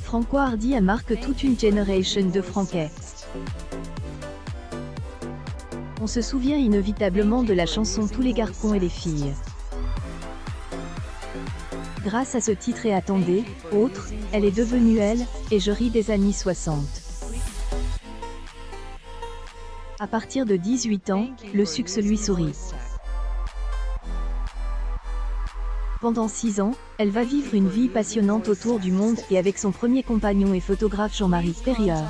Francois Hardy marque toute une génération de Franquais. On se souvient inévitablement de la chanson Tous les garçons et les filles. Grâce à ce titre et attendez, autre, elle est devenue elle, et je ris des années 60. À partir de 18 ans, le succès lui sourit. Pendant 6 ans, elle va vivre une vie passionnante autour du monde et avec son premier compagnon et photographe Jean-Marie Perrier.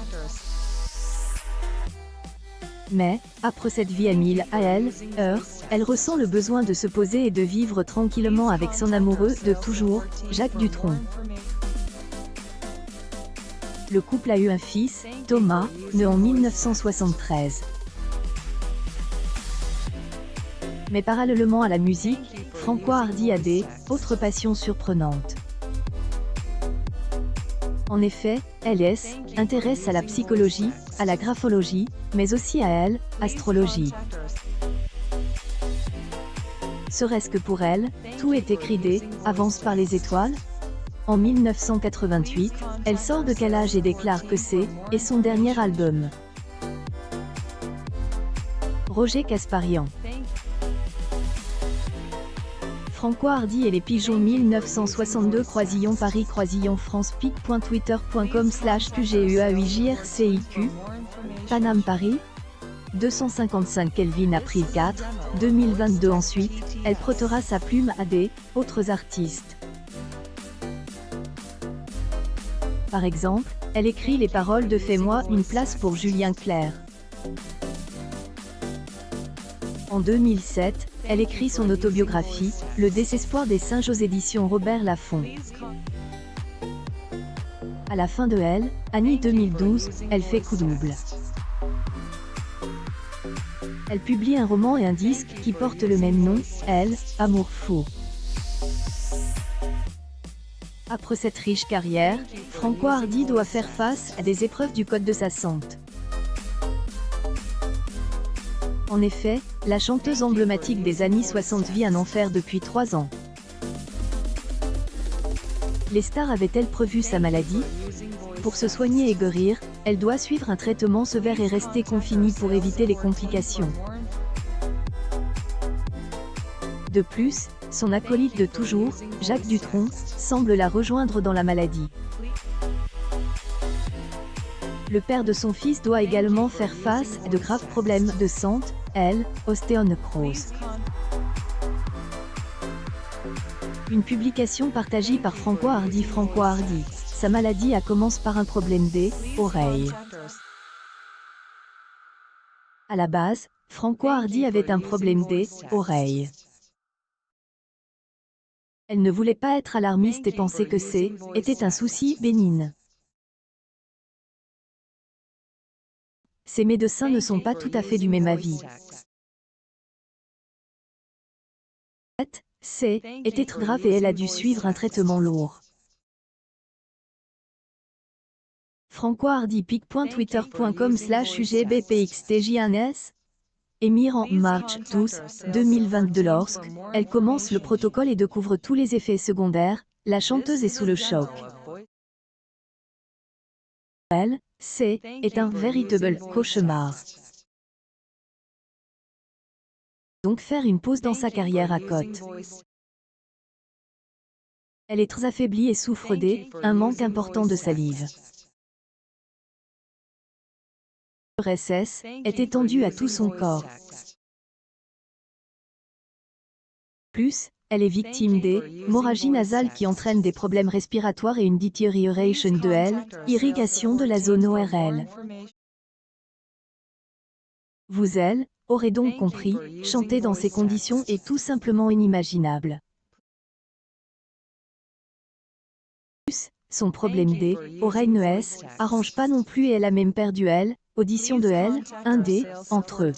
Mais, après cette vie à 1000 heures, elle ressent le besoin de se poser et de vivre tranquillement avec son amoureux de toujours, Jacques Dutronc. Le couple a eu un fils, Thomas, né en 1973. Mais parallèlement à la musique, Francois Hardy a des autres passions surprenantes. En effet, elle s'intéresse à la psychologie, à la graphologie, mais aussi à l'astrologie. Serait-ce que pour elle, tout est écrit d'avance par les étoiles? En 1988, elle sort de Calage et déclare que c'est son dernier album. Roger Casparian. Francois Hardy et les pigeons 1962 Croisillon Paris Croisillon France pic.twitter.com/QGEAUIJRCIQ Paname Paris 255 Kelvin April 4, 2022 Ensuite, elle prêtera sa plume à des autres artistes. Par exemple, elle écrit les paroles de Fais-moi une place pour Julien Clerc. En 2007, elle écrit son autobiographie, Le désespoir des singes aux éditions Robert Laffont. À la fin de Annie 2012, elle fait coup double. Elle publie un roman et un disque qui portent le même nom, Amour fou. Après cette riche carrière, Francois Hardy doit faire face à des épreuves du code de sa santé. En effet, la chanteuse emblématique des années 60 vit un enfer depuis 3 ans. Les stars avaient-elles prévu sa maladie? Pour se soigner et guérir, elle doit suivre un traitement sévère et rester confinée pour éviter les complications. De plus, son acolyte de toujours, Jacques Dutronc, semble la rejoindre dans la maladie. Le père de son fils doit également faire face à de graves problèmes de santé, ostéonecrose. Une publication partagée par Francois Hardy. Francois Hardy. Sa maladie commence par un problème des oreilles. À la base, Francois Hardy avait un problème des oreilles. Elle ne voulait pas être alarmiste et pensait que était un souci bénigne. Ces médecins ne sont pas tout à fait du même avis. Était être grave et elle a dû suivre un traitement lourd. Francois Hardy pic.twitter.com/UGBPXTJ1S Émir en mars 12, 2022 Lorsque elle commence le protocole et découvre tous les effets secondaires, la chanteuse est sous le choc. Est un véritable cauchemar. Donc faire une pause dans sa carrière à côte. Elle est très affaiblie et souffre un manque important de salive. Le RSS est étendu à tout son corps. Plus, elle est victime d'hémorragie nasale qui entraîne des problèmes respiratoires et une détérioration de irrigation de la zone ORL. Vous aurez donc compris, chanter dans ces conditions est tout simplement inimaginable. Plus, son problème oreilles ne arrange pas non plus et elle a même perdu audition de un entre eux.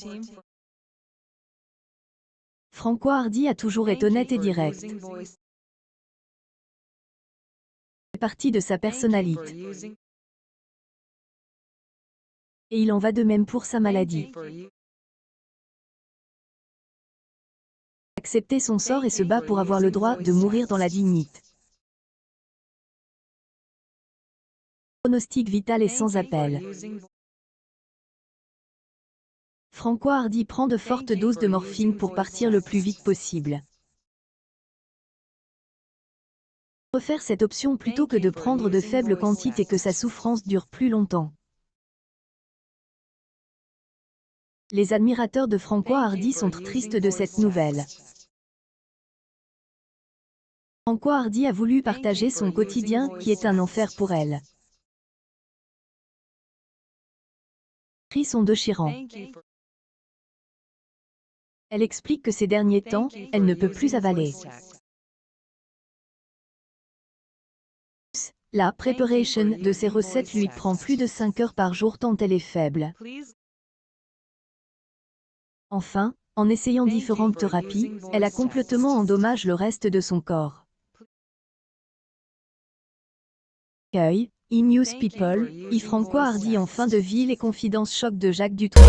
Francois Hardy a toujours été honnête et direct. C'est partie de sa personnalité. Et il en va de même pour sa maladie. Accepter son sort et se bat pour avoir le droit de mourir dans la dignité. Pronostic vital et sans appel. Francois Hardy prend de fortes doses de morphine pour partir le plus vite possible. Préfère cette option plutôt que de prendre de faibles quantités et que sa souffrance dure plus longtemps. Les admirateurs de Francois Hardy sont tristes de cette nouvelle. Francois Hardy a voulu partager son quotidien, qui est un enfer pour elle. Les cris sont déchirants. Elle explique que ces derniers temps, elle ne peut plus avaler. La préparation de ces recettes lui prend plus de 5 heures par jour tant elle est faible. Enfin, en essayant différentes thérapies, elle a complètement endommagé le reste de son corps. E-News People, Francois Hardy en fin de vie. Les confidences choc de Jacques Dutronc.